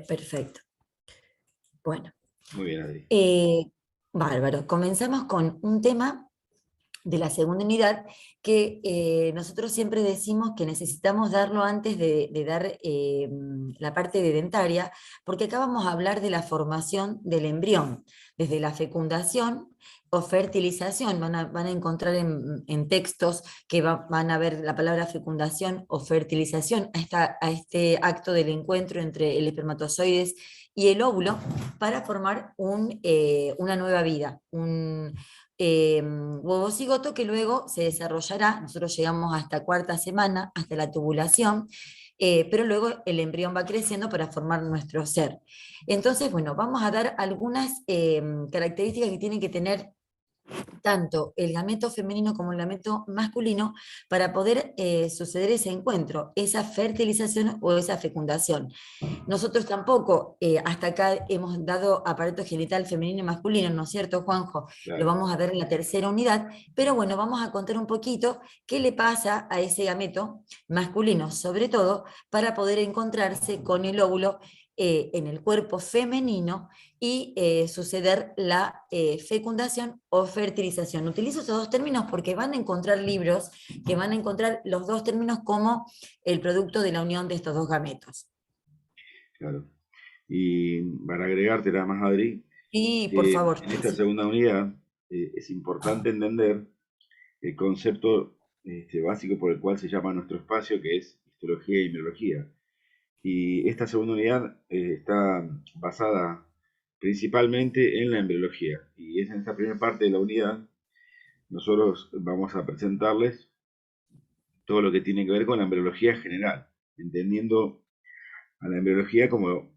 Perfecto. Bueno, Muy bien, Adri. eh, bárbaro. Comenzamos con un tema de la segunda unidad que nosotros siempre decimos que necesitamos darlo antes de dar la parte de dentaria, porque acá vamos a hablar de la formación del embrión, desde la fecundación o fertilización. Van a encontrar en textos que van a ver la palabra fecundación o fertilización a este acto del encuentro entre el espermatozoides y el óvulo para formar una nueva vida, huevo cigoto que luego se desarrollará. Nosotros llegamos hasta cuarta semana, hasta la tubulación, pero luego el embrión va creciendo para formar nuestro ser. Entonces, bueno, vamos a dar algunas características que tienen que tener tanto el gameto femenino como el gameto masculino para poder suceder ese encuentro, esa fertilización o esa fecundación. Nosotros tampoco, hasta acá hemos dado aparato genital femenino y masculino, ¿no es cierto, Juanjo? Lo Claro. vamos a ver en la tercera unidad, pero bueno, vamos a contar un poquito qué le pasa a ese gameto masculino, sobre todo para poder encontrarse con el óvulo en el cuerpo femenino y suceder la fecundación o fertilización. Utilizo esos dos términos porque van a encontrar libros que van a encontrar los dos términos como el producto de la unión de estos dos gametos. Claro. Y para agregarte nada más, Adri, Sí, por que favor. en esta segunda unidad es importante entender el concepto básico por el cual se llama nuestro espacio, que es histología y miología. Y esta segunda unidad está basada principalmente en la embriología. Y es en esta primera parte de la unidad, nosotros vamos a presentarles todo lo que tiene que ver con la embriología general, entendiendo a la embriología como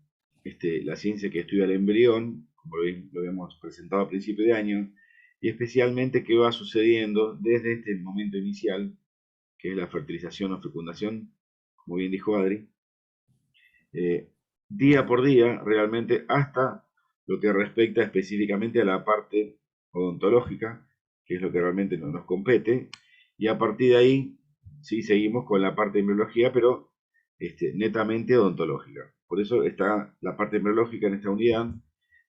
la ciencia que estudia el embrión, como lo habíamos presentado a principio de año, y especialmente qué va sucediendo desde este momento inicial, que es la fertilización o fecundación, como bien dijo Adri, eh, día por día, realmente, hasta lo que respecta específicamente a la parte odontológica, que es lo que realmente no nos compete, y a partir de ahí, sí, seguimos con la parte de embriología, pero netamente odontológica. Por eso está la parte embriológica en esta unidad,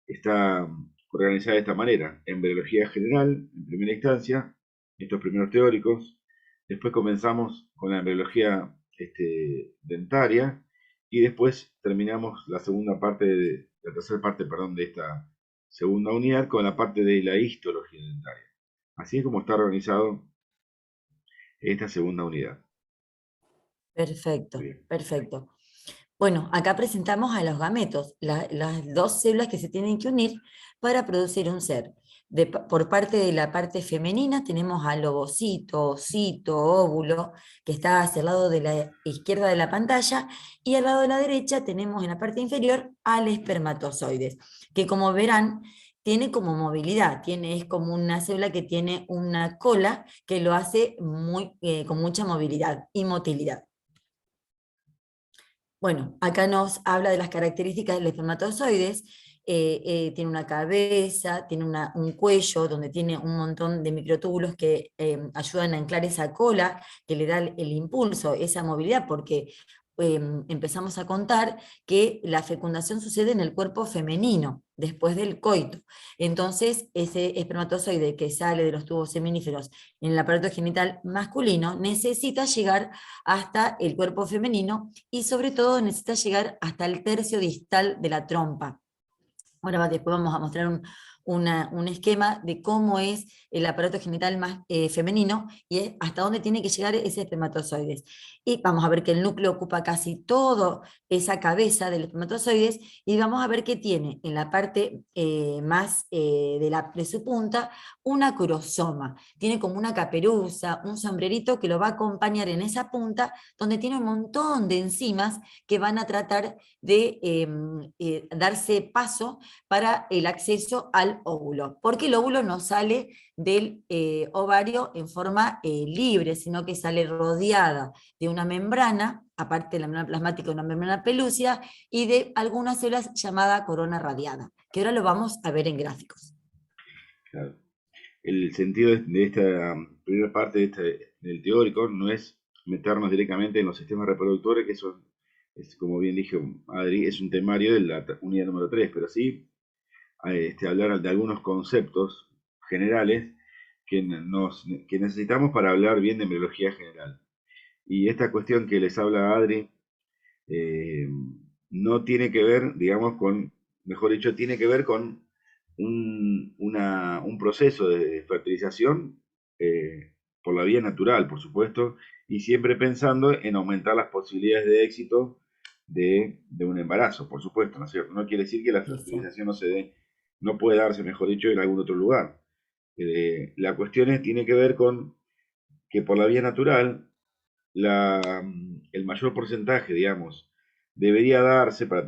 está organizada de esta manera: embriología general, en primera instancia, estos primeros teóricos, después comenzamos con la embriología dentaria, y después terminamos la segunda parte, la tercera parte, perdón, de esta segunda unidad con la parte de la histología dentaria. Así es como está organizado esta segunda unidad. Muy Perfecto, bien. perfecto. Bueno, acá presentamos a los gametos, las dos células que se tienen que unir para producir un ser. Por parte de la parte femenina tenemos al ovocito, ocito, óvulo, que está hacia el lado de la izquierda de la pantalla, y al lado de la derecha tenemos en la parte inferior al espermatozoides, que como verán tiene como movilidad, es como una célula que tiene una cola que lo hace con mucha movilidad y motilidad. Bueno, acá nos habla de las características del espermatozoides. Tiene una cabeza, tiene un cuello donde tiene un montón de microtúbulos que ayudan a anclar esa cola, que le da el impulso, esa movilidad, porque empezamos a contar que la fecundación sucede en el cuerpo femenino, después del coito. Entonces, ese espermatozoide que sale de los tubos seminíferos en el aparato genital masculino necesita llegar hasta el cuerpo femenino y sobre todo necesita llegar hasta el tercio distal de la trompa. Ahora después vamos a mostrar un esquema de cómo es el aparato genital más femenino y hasta dónde tiene que llegar ese espermatozoides. Y vamos a ver que el núcleo ocupa casi toda esa cabeza del espermatozoides y vamos a ver que tiene en la parte más de su punta un acrosoma. Tiene como una caperuza, un sombrerito que lo va a acompañar en esa punta donde tiene un montón de enzimas que van a tratar de darse paso para el acceso al óvulo, porque el óvulo no sale del ovario en forma libre, sino que sale rodeada de una membrana, aparte de la membrana plasmática, una membrana pelúcida, y de algunas células llamada corona radiada, que ahora lo vamos a ver en gráficos. Claro. El sentido de esta primera parte del teórico no es meternos directamente en los sistemas reproductores, que eso es, como bien dijo Adri, es un temario de la unidad número 3, pero sí hablar de algunos conceptos generales que necesitamos para hablar bien de embriología general. Y esta cuestión que les habla Adri eh, no tiene que ver, digamos, mejor dicho, tiene que ver con un proceso de fertilización por la vía natural, por supuesto, y siempre pensando en aumentar las posibilidades de éxito de un embarazo, por supuesto, ¿no es cierto? No quiere decir que la Exacto. fertilización no puede darse, mejor dicho, en algún otro lugar. La cuestión tiene que ver con que por la vía natural el mayor porcentaje, digamos, debería darse para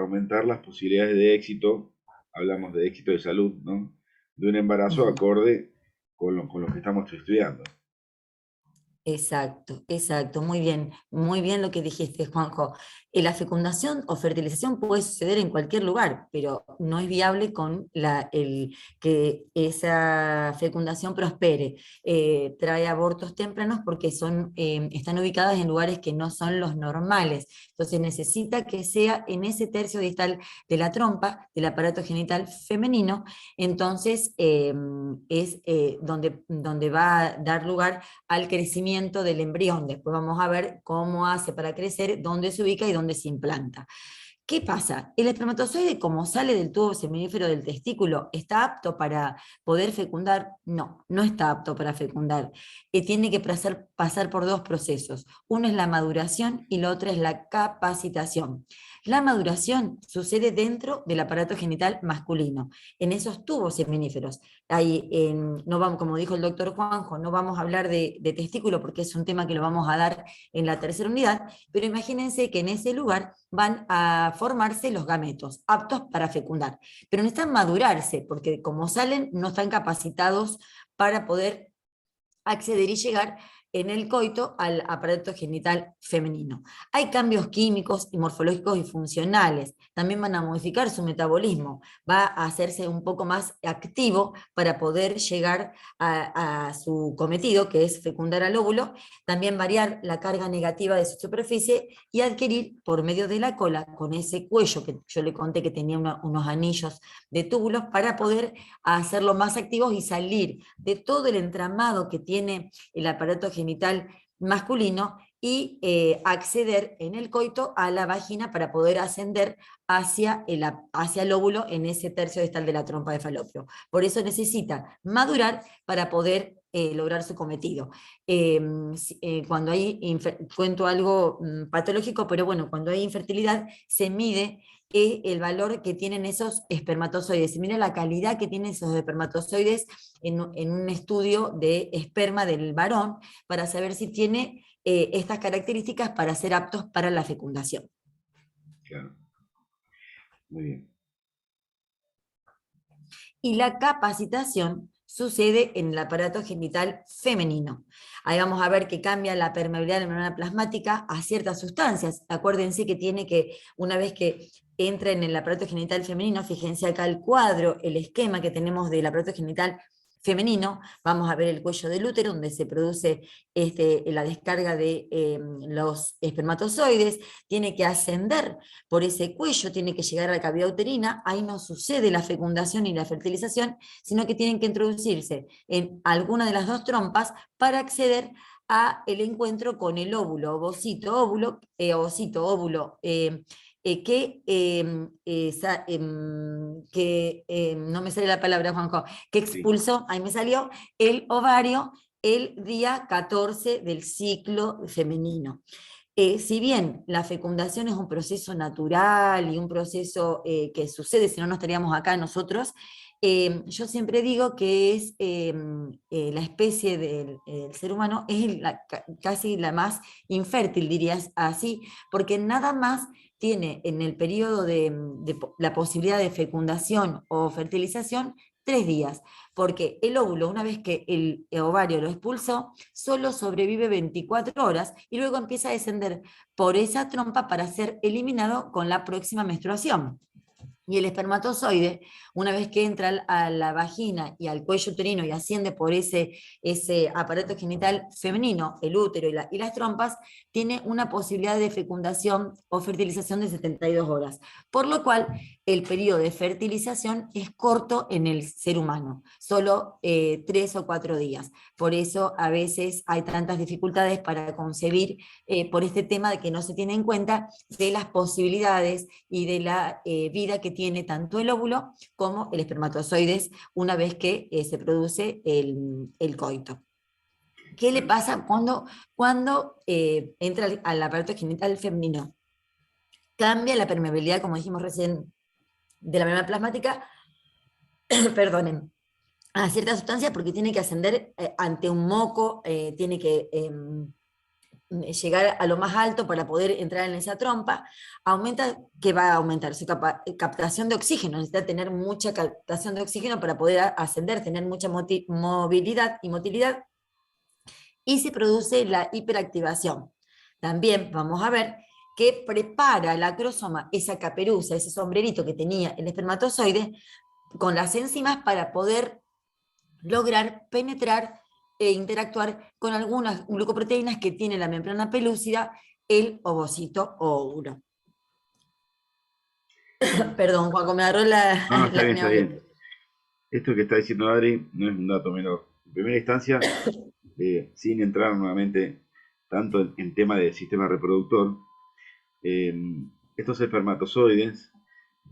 aumentar las posibilidades de éxito, hablamos de éxito de salud, ¿no? De un embarazo Ujú. acorde con lo que estamos estudiando. Exacto, exacto, muy bien lo que dijiste, Juanjo. La fecundación o fertilización puede suceder en cualquier lugar, pero no es viable con que esa fecundación prospere. Trae abortos tempranos porque están ubicadas en lugares que no son los normales. Entonces necesita que sea en ese tercio distal de la trompa, del aparato genital femenino, entonces es donde va a dar lugar al crecimiento del embrión. Después vamos a ver cómo hace para crecer, dónde se ubica y dónde se implanta. ¿Qué pasa? El espermatozoide, como sale del tubo seminífero del testículo, ¿está apto para poder fecundar? No, no está apto para fecundar. Tiene que pasar por dos procesos. Uno es la maduración y la otra es la capacitación. La maduración sucede dentro del aparato genital masculino, en esos tubos seminíferos. No vamos, como dijo el doctor Juanjo, no vamos a hablar de testículo porque es un tema que lo vamos a dar en la tercera unidad, pero imagínense que en ese lugar van a formarse los gametos, aptos para fecundar, pero necesitan madurarse, porque como salen, no están capacitados para poder acceder y llegar en el coito al aparato genital femenino. Hay cambios químicos y morfológicos y funcionales. También van a modificar su metabolismo. Va a hacerse un poco más activo para poder llegar a su cometido, que es fecundar al óvulo. También variar la carga negativa de su superficie y adquirir por medio de la cola, con ese cuello que yo le conté que tenía unos anillos de túbulos, para poder hacerlo más activos y salir de todo el entramado que tiene el aparato genital masculino y acceder en el coito a la vagina para poder ascender hacia el óvulo en ese tercio distal de la trompa de falopio. Por eso necesita madurar para poder lograr su cometido. Cuando cuento algo patológico, pero bueno, cuando hay infertilidad se mide el valor que tienen esos espermatozoides. Se mira la calidad que tienen esos espermatozoides en un estudio de esperma del varón para saber si tiene estas características para ser aptos para la fecundación. Claro, muy bien. Y la capacitación sucede en el aparato genital femenino. Ahí vamos a ver que cambia la permeabilidad de la membrana plasmática a ciertas sustancias. Acuérdense que una vez que entra en el aparato genital femenino, fíjense acá el cuadro, el esquema que tenemos del aparato genital femenino, vamos a ver el cuello del útero, donde se produce la descarga de los espermatozoides, tiene que ascender por ese cuello, tiene que llegar a la cavidad uterina, ahí no sucede la fecundación y la fertilización, sino que tienen que introducirse en alguna de las dos trompas para acceder a el encuentro con el óvulo, ovocito, óvulo, no me sale la palabra, Juanjo, que Sí, expulsó, ahí me salió, el ovario el día 14 del ciclo femenino. Si bien la fecundación es un proceso natural y un proceso que sucede, si no, no estaríamos acá nosotros, yo siempre digo que es la especie del ser humano es casi la más infértil, dirías así, porque nada más tiene en el periodo de la posibilidad de fecundación o fertilización 3 días, porque el óvulo, una vez que el ovario lo expulsó, solo sobrevive 24 horas y luego empieza a descender por esa trompa para ser eliminado con la próxima menstruación. Y el espermatozoide, una vez que entra a la vagina y al cuello uterino y asciende por ese aparato genital femenino, el útero y las trompas, tiene una posibilidad de fecundación o fertilización de 72 horas. Por lo cual, el periodo de fertilización es corto en el ser humano, solo 3 o 4 días. Por eso a veces hay tantas dificultades para concebir por este tema de que no se tiene en cuenta de las posibilidades y de la vida que tiene tanto el óvulo como el espermatozoide una vez que se produce el coito. ¿Qué le pasa cuando entra al aparato genital femenino? Cambia la permeabilidad, como dijimos recién, de la membrana plasmática, perdonen, a cierta sustancia porque tiene que ascender ante un moco, tiene que llegar a lo más alto para poder entrar en esa trompa, aumenta, que va a aumentar su captación de oxígeno, necesita tener mucha captación de oxígeno para poder ascender, tener mucha movilidad y motilidad, y se produce la hiperactivación. También vamos a ver que prepara el acrosoma, esa caperuza, ese sombrerito que tenía el espermatozoide, con las enzimas para poder lograr penetrar e interactuar con algunas glucoproteínas que tiene la membrana pelúcida, el ovocito o óvulo. Perdón, Juaco, me agarró No, está la bien, está neumonitis. bien. Esto que está diciendo Adri no es un dato menor. En primera instancia, sin entrar nuevamente tanto en tema del sistema reproductor, eh, estos espermatozoides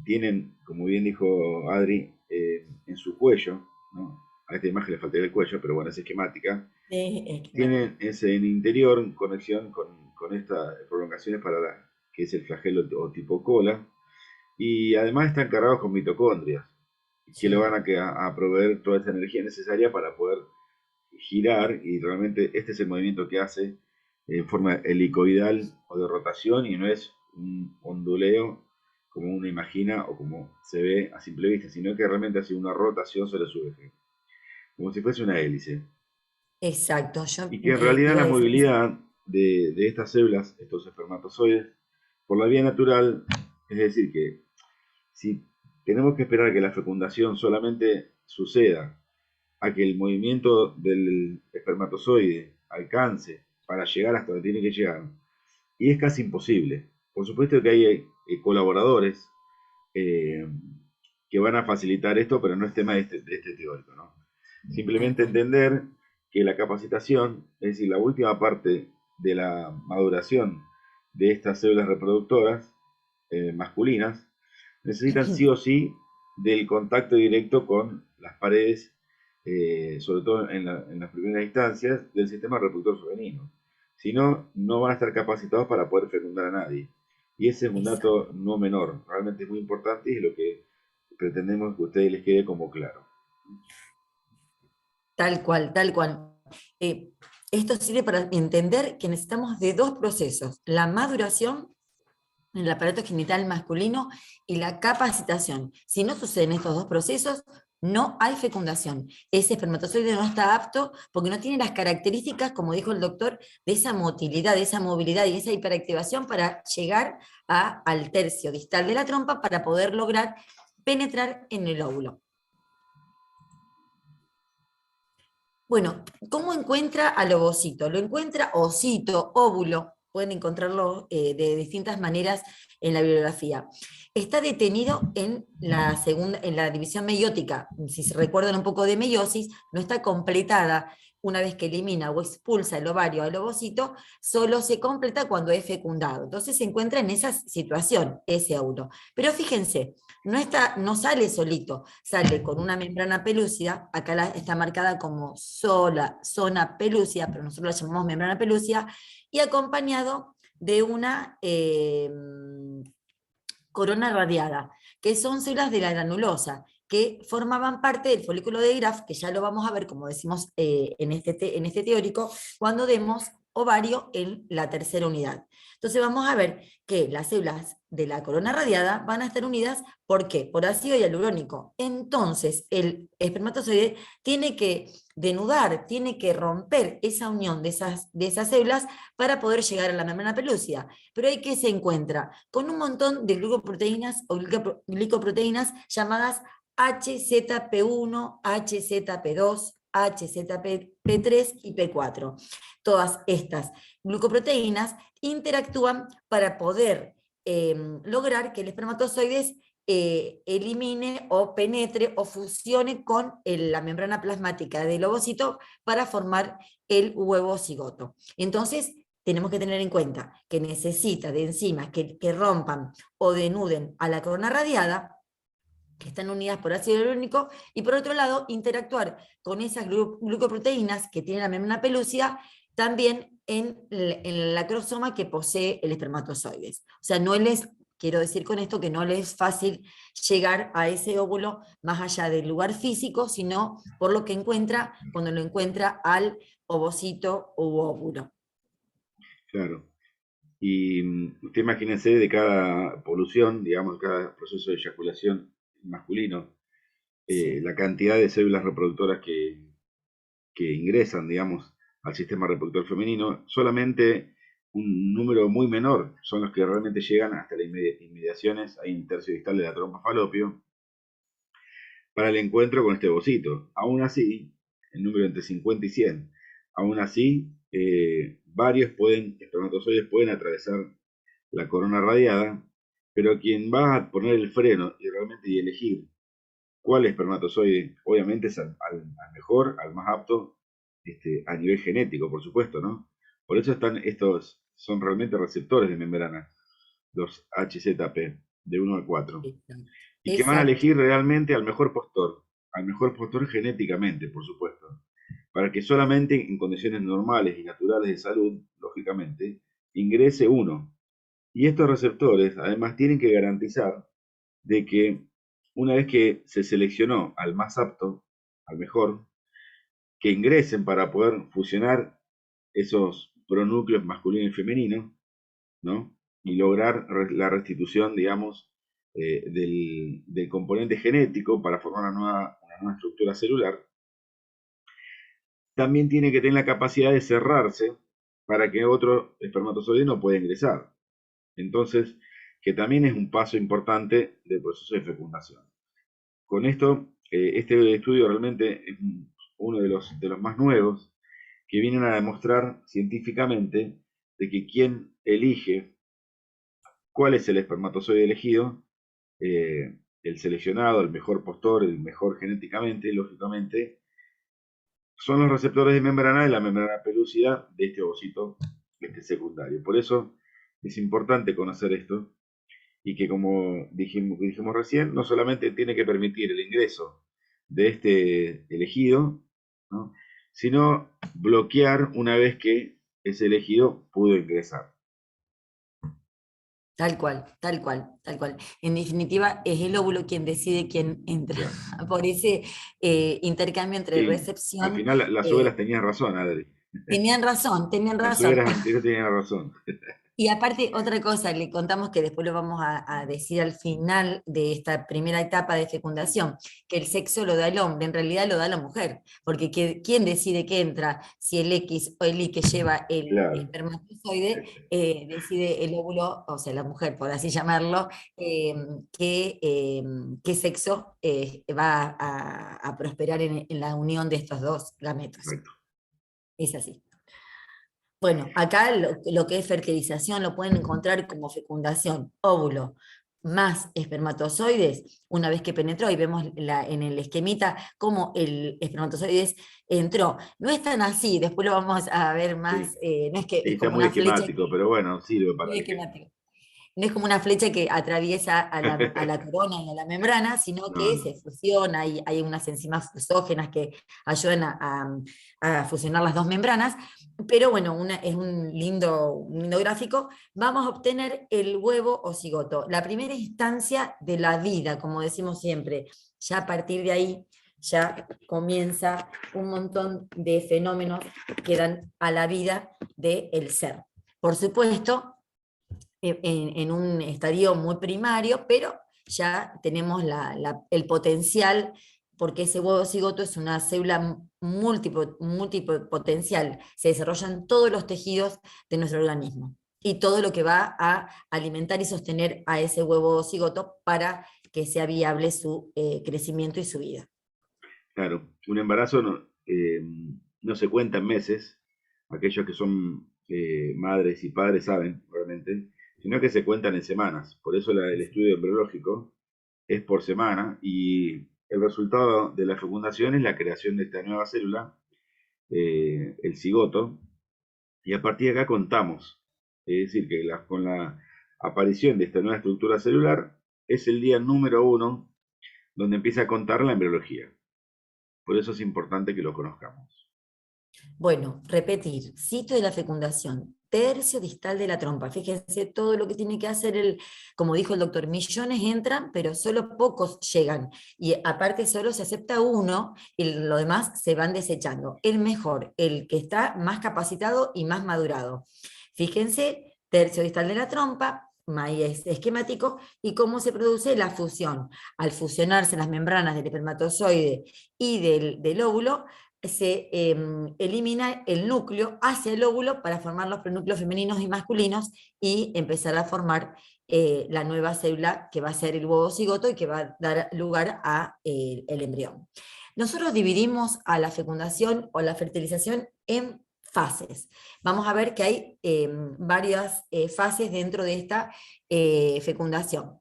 tienen, como bien dijo Adri, en su cuello, ¿no? A esta imagen le faltaría el cuello, pero bueno, es esquemática, tienen ese en interior en conexión con estas prolongaciones para que es el flagelo o tipo cola, y además están cargados con mitocondrias, que le Sí, van a proveer toda esa energía necesaria para poder girar, y realmente este es el movimiento que hace en forma helicoidal o de rotación, y no es un onduleo como uno imagina o como se ve a simple vista, sino que realmente hace una rotación sobre su eje, como si fuese una hélice. exacto. Yo Y que en realidad iba a la decir eso. movilidad de estas células, estos espermatozoides, por la vía natural, es decir, que si tenemos que esperar que la fecundación solamente suceda a que el movimiento del espermatozoide alcance para llegar hasta donde tiene que llegar, y es casi imposible. Por supuesto que hay colaboradores eh, que van a facilitar esto, pero no es tema de este teórico, ¿no? Tal Simplemente cual. entender que la capacitación, es decir, la última parte de la maduración de estas células reproductoras masculinas, necesitan sí o sí del contacto directo con las paredes, sobre todo en las primeras instancias, del sistema reproductor femenino. Si no, no van a estar capacitados para poder fecundar a nadie. Y ese es un Exacto. dato no menor, realmente es muy importante y es lo que pretendemos que a ustedes les quede como claro. Tal cual, tal cual. Eh, Esto sirve para entender que necesitamos de dos procesos: la maduración en el aparato genital masculino y la capacitación. Si no suceden estos dos procesos, no hay fecundación. Ese espermatozoide no está apto porque no tiene las características, como dijo el doctor, de esa motilidad, de esa movilidad y esa hiperactivación para llegar al tercio distal de la trompa para poder lograr penetrar en el óvulo. Bueno, ¿cómo encuentra al ovocito? Lo encuentra ocito, óvulo, pueden encontrarlo de distintas maneras en la bibliografía. Está detenido en la división meiótica. Si se recuerdan un poco de meiosis, no está completada una vez que elimina o expulsa el ovario al ovocito, solo se completa cuando es fecundado. Entonces se encuentra en esa situación, ese óvulo. Pero fíjense, no sale solito, sale con una membrana pelúcida, acá está marcada como zona pelúcida, pero nosotros la llamamos membrana pelúcida, y acompañado de una corona radiada, que son células de la granulosa, que formaban parte del folículo de Graf, que ya lo vamos a ver, como decimos en este teórico, cuando demos ovario en la tercera unidad. Entonces vamos a ver que las células de la corona radiada van a estar unidas, ¿por qué? Por ácido hialurónico. Entonces el espermatozoide tiene que denudar, tiene que romper esa unión de esas células para poder llegar a la membrana pelúcida. Pero ahí que se encuentra con un montón de glucoproteínas o glicoproteínas llamadas HZP1, HZP2, HZP3 y P4. Todas estas glucoproteínas interactúan para poder lograr que el espermatozoide elimine o penetre o fusione con la membrana plasmática del ovocito para formar el huevo cigoto. Entonces, tenemos que tener en cuenta que necesita de enzimas que rompan o denuden a la corona radiada, que están unidas por ácido hialurónico, y por otro lado, interactuar con esas glucoproteínas que tienen la membrana pelúcida también en el acrosoma que posee el espermatozoide. O sea, quiero decir con esto que no le es fácil llegar a ese óvulo más allá del lugar físico, sino por lo que encuentra cuando lo encuentra al ovocito u óvulo. Claro. Y usted imagínese de cada polución, digamos, cada proceso de eyaculación masculino, Sí. la cantidad de células reproductoras que ingresan, digamos, al sistema reproductor femenino, solamente un número muy menor son los que realmente llegan hasta las inmediaciones, hay un tercio distal de la trompa falopio, para el encuentro con este ovocito. Aún así, el número entre 50 y 100, aún así, varios espermatozoides pueden atravesar la corona radiada, pero quien va a poner el freno y realmente elegir cuál espermatozoide, obviamente es al mejor, al más apto, a nivel genético, por supuesto, ¿no? Por eso son realmente receptores de membrana, los HZP, de 1 al 4, y que van a Exacto. elegir realmente al mejor postor genéticamente, por supuesto, para que solamente en condiciones normales y naturales de salud, lógicamente, ingrese uno. Y estos receptores, además, tienen que garantizar de que una vez que se seleccionó al más apto, al mejor, que ingresen para poder fusionar esos pronúcleos masculino y femenino, ¿no? Y lograr la restitución, digamos, del componente genético para formar una nueva estructura celular. También tiene que tener la capacidad de cerrarse para que otro espermatozoide no pueda ingresar. Entonces, que también es un paso importante del proceso de fecundación. Con esto, este estudio realmente es uno de los más nuevos que vienen a demostrar científicamente de que quien elige cuál es el espermatozoide elegido, el seleccionado, el mejor postor, el mejor genéticamente, lógicamente, son los receptores de membrana de la membrana pelúcida de este ovocito secundario. Por eso es importante conocer esto y que, como dijimos recién, no solamente tiene que permitir el ingreso de este elegido, ¿no?, sino bloquear una vez que ese elegido pudo ingresar. Tal cual, tal cual, tal cual. En definitiva, es el óvulo quien decide quién entra. Claro. Por ese intercambio entre Sí, al recepción. final las suegras eh, tenían razón, Adri. Tenían razón, tenían Las razón. suegras anteriores tenían razón. Y aparte, otra cosa, le contamos que después lo vamos a decir al final de esta primera etapa de fecundación, que el sexo lo da el hombre, en realidad lo da la mujer, porque ¿quién decide qué entra? Si el X o el Y que lleva el Claro. espermatozoide decide el óvulo, o sea, la mujer, por así llamarlo, eh, qué sexo va a prosperar en la unión de estos dos gametos. Correcto. Es así. Bueno, acá lo que es fertilización lo pueden encontrar como fecundación, óvulo más espermatozoides, una vez que penetró, y vemos en el esquemita cómo el espermatozoide entró. No es tan así, después lo vamos a ver Sí, más, no es que sí, es está como muy una flecha esquemático, pero bueno, sirve para muy el ejemplo. esquemática. No es como una flecha que atraviesa a la corona y a la membrana, sino No, que no. se fusiona, y hay unas enzimas fusógenas que ayudan a fusionar las dos membranas, pero bueno, es un lindo gráfico. Vamos a obtener el huevo o cigoto, la primera instancia de la vida, como decimos siempre. Ya a partir de ahí ya comienza un montón de fenómenos que dan a la vida del ser. Por supuesto, en un estadio muy primario, pero ya tenemos el potencial, porque ese huevo cigoto es una célula multipotencial, se desarrollan todos los tejidos de nuestro organismo y todo lo que va a alimentar y sostener a ese huevo cigoto para que sea viable su crecimiento y su vida. Claro, un embarazo no se cuenta en meses, aquellos que son madres y padres saben, realmente, sino que se cuentan en semanas. Por eso el estudio embriológico es por semana y el resultado de la fecundación es la creación de esta nueva célula, el cigoto, y a partir de acá contamos. Es decir, que con la aparición de esta nueva estructura celular es el día número 1 donde empieza a contar la embriología. Por eso es importante que lo conozcamos. Bueno, repetir, sitio de la fecundación, tercio distal de la trompa. Fíjense todo lo que tiene que hacer como dijo el doctor, millones entran, pero solo pocos llegan. Y aparte solo se acepta uno y lo demás se van desechando. El mejor, el que está más capacitado y más madurado. Fíjense, tercio distal de la trompa, maíz esquemático, y cómo se produce la fusión. Al fusionarse las membranas del espermatozoide y del óvulo, se elimina el núcleo hacia el óvulo para formar los prenúcleos femeninos y masculinos y empezar a formar la nueva célula que va a ser el huevo cigoto y que va a dar lugar a el embrión. Nosotros dividimos a la fecundación o la fertilización en fases. Vamos a ver que hay varias fases dentro de esta fecundación.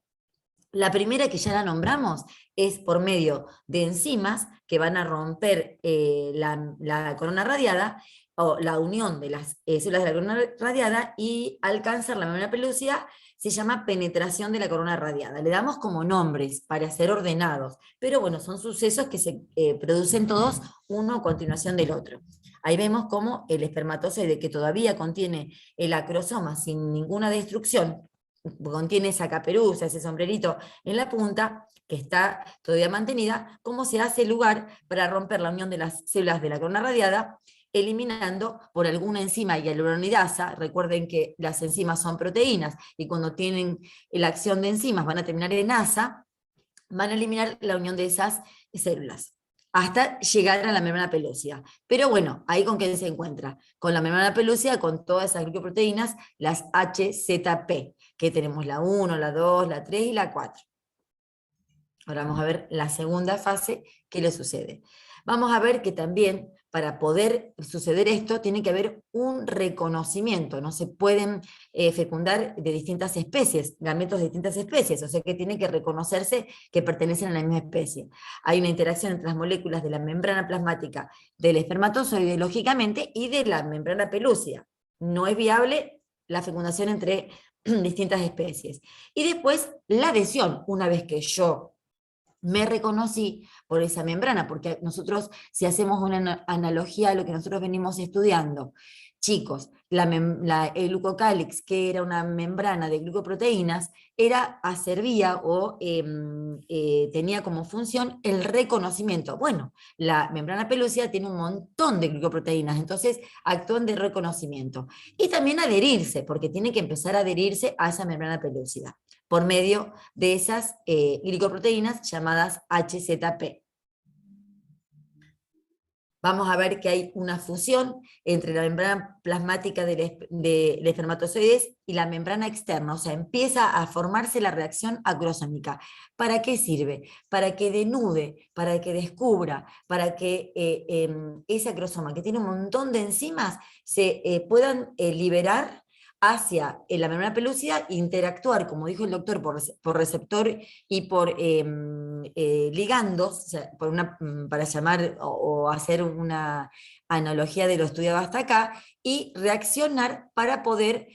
La primera, que ya la nombramos, es por medio de enzimas que van a romper la corona radiada, o la unión de las células de la corona radiada, y alcanzar la membrana pelúcida. Se llama penetración de la corona radiada. Le damos como nombres para ser ordenados, pero bueno, son sucesos que se producen todos uno a continuación del otro. Ahí vemos cómo el espermatozoide, que todavía contiene el acrosoma sin ninguna destrucción, contiene esa caperuza, ese sombrerito en la punta, que está todavía mantenida, cómo se hace lugar para romper la unión de las células de la corona radiada, eliminando por alguna enzima hialuronidasa. Recuerden que las enzimas son proteínas, y cuando tienen la acción de enzimas van a terminar en asa, van a eliminar la unión de esas células hasta llegar a la membrana pelúcida. Pero bueno, ahí con qué se encuentra, con la membrana pelúcida, con todas esas glicoproteínas, las HZP, que tenemos la 1, la 2, la 3 y la 4. Ahora vamos a ver la segunda fase, qué le sucede. Vamos a ver que también para poder suceder esto tiene que haber un reconocimiento, no se pueden fecundar de distintas especies, gametos de distintas especies, o sea que tiene que reconocerse que pertenecen a la misma especie. Hay una interacción entre las moléculas de la membrana plasmática del espermatozoide, lógicamente, y de la membrana pelúcida. No es viable la fecundación entre distintas especies. Y después la adhesión, una vez que yo me reconocí por esa membrana, porque nosotros, si hacemos una analogía a lo que nosotros venimos estudiando, chicos, el glucocálix, que era una membrana de glucoproteínas, servía o tenía como función el reconocimiento. Bueno, la membrana pelúcida tiene un montón de glucoproteínas, entonces actúan de reconocimiento. Y también adherirse, porque tiene que empezar a adherirse a esa membrana pelúcida por medio de esas glicoproteínas llamadas HZP. Vamos a ver que hay una fusión entre la membrana plasmática del espermatozoides y la membrana externa, o sea, empieza a formarse la reacción acrosómica. ¿Para qué sirve? Para que denude, para que descubra, para que ese acrosoma, que tiene un montón de enzimas, se puedan liberar hacia la membrana pelúcida e interactuar, como dijo el doctor, por receptor y por ligandos, o sea, para llamar o hacer una analogía de lo estudiado hasta acá, y reaccionar para poder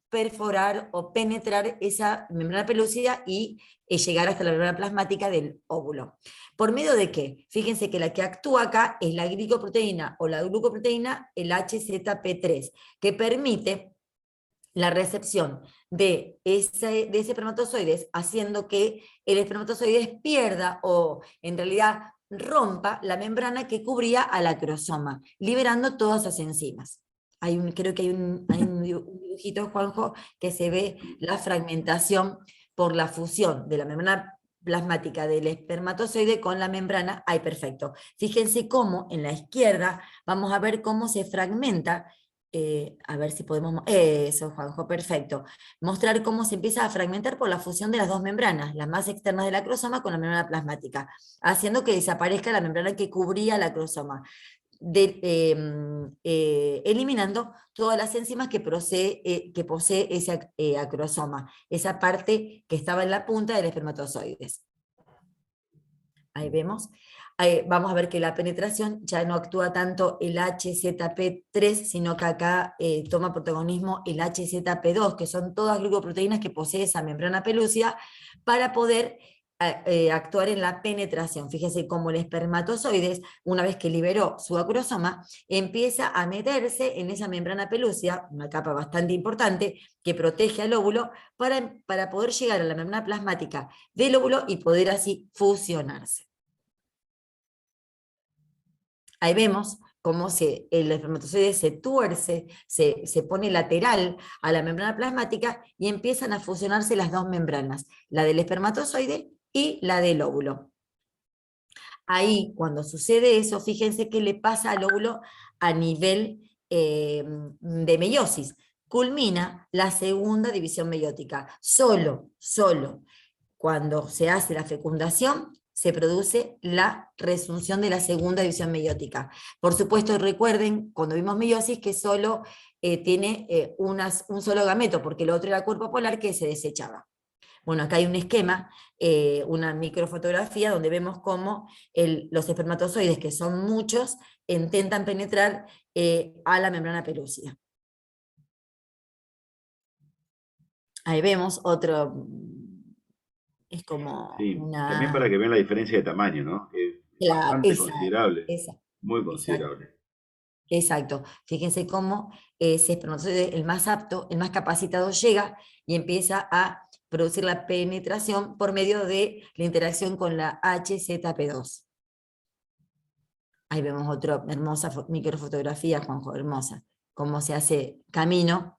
perforar o penetrar esa membrana pelúcida y llegar hasta la membrana plasmática del óvulo. ¿Por medio de qué? Fíjense que la que actúa acá es la glicoproteína o la glucoproteína, el HZP3, que permite la recepción de ese espermatozoides, haciendo que el espermatozoide pierda, o en realidad rompa la membrana que cubría al acrosoma, liberando todas esas enzimas. Creo que hay un dibujito, Juanjo, que se ve la fragmentación por la fusión de la membrana plasmática del espermatozoide con la membrana. Ay, perfecto. Fíjense cómo en la izquierda vamos a ver cómo se fragmenta. A ver si podemos... Eso, Juanjo, perfecto. Mostrar cómo se empieza a fragmentar por la fusión de las dos membranas, las más externas del acrosoma con la membrana plasmática, haciendo que desaparezca la membrana que cubría el acrosoma, eliminando todas las enzimas que posee ese acrosoma, esa parte que estaba en la punta del espermatozoides. Ahí vemos. Vamos a ver que la penetración ya no actúa tanto el HZP3, sino que acá toma protagonismo el HZP2, que son todas glucoproteínas que posee esa membrana pelúcida para poder actuar en la penetración. Fíjese cómo el espermatozoides, una vez que liberó su acrosoma, empieza a meterse en esa membrana pelúcida, una capa bastante importante que protege al óvulo, para poder llegar a la membrana plasmática del óvulo y poder así fusionarse. Ahí vemos cómo el espermatozoide se tuerce, se pone lateral a la membrana plasmática y empiezan a fusionarse las dos membranas, la del espermatozoide y la del óvulo. Ahí, cuando sucede eso, fíjense qué le pasa al óvulo a nivel de meiosis. Culmina la segunda división meiótica. Solo cuando se hace la fecundación, se produce la resunción de la segunda división meiótica. Por supuesto, recuerden, cuando vimos meiosis, que solo tiene un solo gameto, porque el otro era cuerpo polar que se desechaba. Bueno, acá hay un esquema, una microfotografía, donde vemos cómo los espermatozoides, que son muchos, intentan penetrar a la membrana pelúcida. Ahí vemos otro... Es como Sí, una... también para que vean la diferencia de tamaño, ¿no? Es Claro, bastante considerable, muy exacto, considerable. exacto. Fíjense cómo ese espermatozoide, el más apto, el más capacitado, llega y empieza a producir la penetración por medio de la interacción con la HZP2. Ahí vemos otra hermosa microfotografía, Juanjo, hermosa, cómo se hace camino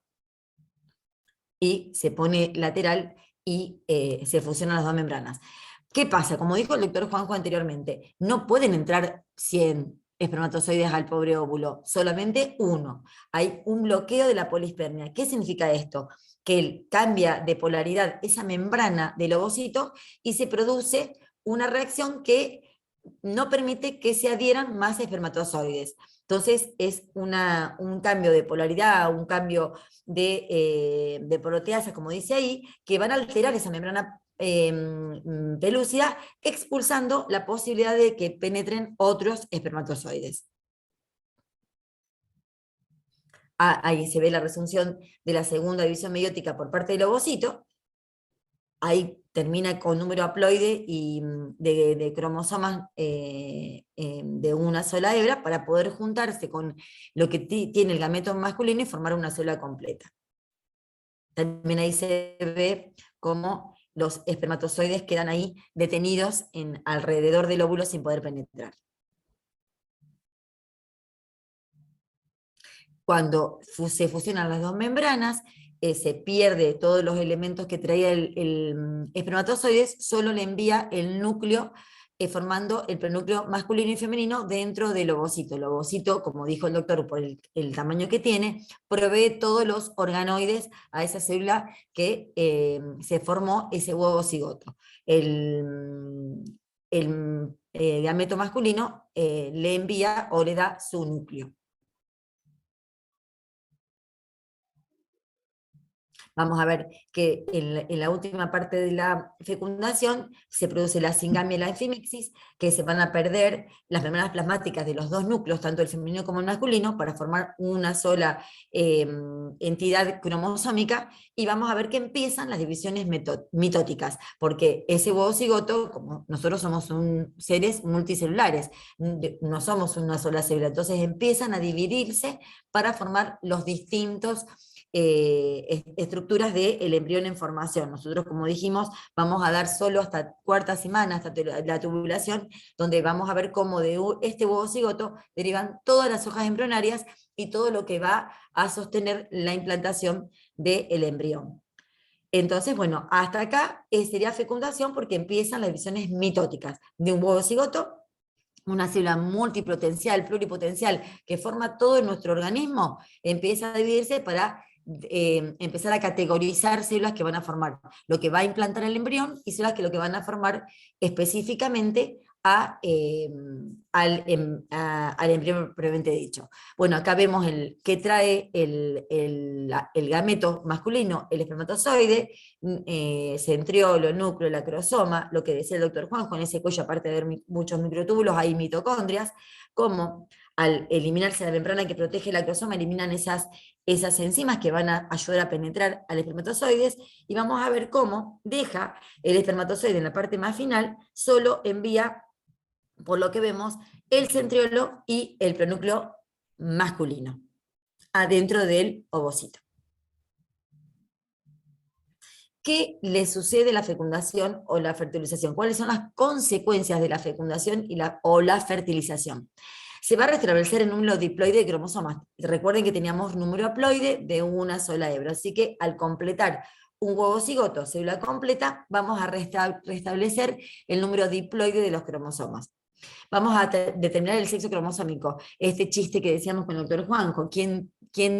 y se pone lateral y se fusionan las dos membranas. ¿Qué pasa? Como dijo el doctor Juanjo anteriormente, no pueden entrar 100 espermatozoides al pobre óvulo, solamente uno. Hay un bloqueo de la polispermia. ¿Qué significa esto? Que cambia de polaridad esa membrana del ovocito y se produce una reacción que no permite que se adhieran más espermatozoides. Entonces es un cambio de polaridad, un cambio de proteasa, como dice ahí, que van a alterar esa membrana pelúcida, expulsando la posibilidad de que penetren otros espermatozoides. Ahí se ve la resunción de la segunda división meiótica por parte del ovocito. Ahí termina con número haploide y de cromosomas de una sola hebra, para poder juntarse con lo que tiene el gameto masculino y formar una célula completa. También ahí se ve cómo los espermatozoides quedan ahí detenidos alrededor del óvulo sin poder penetrar. Cuando se fusionan las dos membranas, se pierde todos los elementos que traía el espermatozoide, solo le envía el núcleo, formando el prenúcleo masculino y femenino dentro del ovocito. El ovocito, como dijo el doctor, por el tamaño que tiene, provee todos los organoides a esa célula que se formó ese huevo cigoto. El gameto masculino le envía o le da su núcleo. Vamos a ver que en la última parte de la fecundación se produce la singamia y la enfimixis, que se van a perder las membranas plasmáticas de los dos núcleos, tanto el femenino como el masculino, para formar una sola entidad cromosómica, y vamos a ver que empiezan las divisiones mitóticas, porque ese huevo cigoto, como nosotros somos seres multicelulares, no somos una sola célula, entonces empiezan a dividirse para formar los distintos estructuras del embrión en formación. Nosotros, como dijimos, vamos a dar solo hasta cuarta semana, hasta la tubulación, donde vamos a ver cómo de este huevo cigoto derivan todas las hojas embrionarias y todo lo que va a sostener la implantación del embrión. Entonces, bueno, hasta acá sería fecundación porque empiezan las divisiones mitóticas de un huevo cigoto, una célula multipotencial, pluripotencial, que forma todo en nuestro organismo, empieza a dividirse para empezar a categorizar células que van a formar lo que va a implantar el embrión y células que lo que van a formar específicamente al embrión previamente dicho. Bueno, acá vemos que trae el gameto masculino, el espermatozoide, centriolo, núcleo, la acrosoma, lo que decía el doctor Juan, con ese cuello, aparte de haber muchos microtúbulos, hay mitocondrias, como al eliminarse la membrana que protege el acrosoma, eliminan esas enzimas que van a ayudar a penetrar al espermatozoides, y vamos a ver cómo deja el espermatozoide en la parte más final, solo envía, por lo que vemos, el centriolo y el pronúcleo masculino, adentro del ovocito. ¿Qué le sucede a la fecundación o la fertilización? ¿Cuáles son las consecuencias de la fecundación o la fertilización? Se va a restablecer el número diploide de cromosomas. Recuerden que teníamos número haploide de una sola hebra, así que al completar un huevo cigoto, célula completa, vamos a restablecer el número diploide de los cromosomas. Vamos a determinar el sexo cromosómico. Este chiste que decíamos con el doctor Juanjo, ¿quién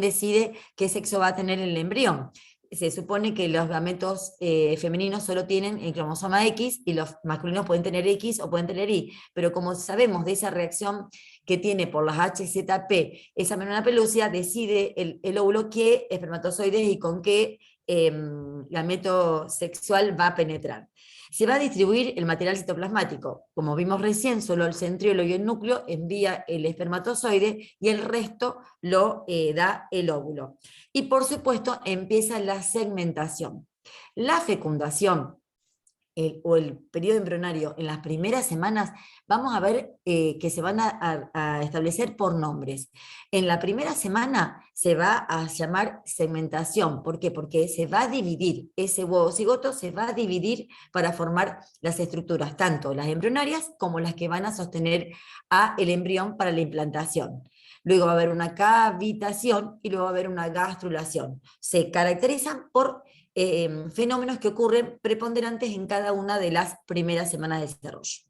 decide qué sexo va a tener el embrión? Se supone que los gametos femeninos solo tienen el cromosoma X y los masculinos pueden tener X o pueden tener Y, pero como sabemos de esa reacción que tiene por las HZP esa membrana pelúcida, decide el óvulo qué espermatozoides y con qué gameto sexual va a penetrar. Se va a distribuir el material citoplasmático. Como vimos recién, solo el centriolo y el núcleo envía el espermatozoide y el resto lo da el óvulo. Y por supuesto empieza la segmentación. La fecundación o el periodo embrionario en las primeras semanas, vamos a ver que se van a establecer por nombres. En la primera semana se va a llamar segmentación. ¿Por qué? Porque se va a dividir, ese huevo cigoto se va a dividir para formar las estructuras, tanto las embrionarias como las que van a sostener al embrión para la implantación. Luego va a haber una cavitación y luego va a haber una gastrulación. Se caracterizan por fenómenos que ocurren preponderantes en cada una de las primeras semanas de desarrollo.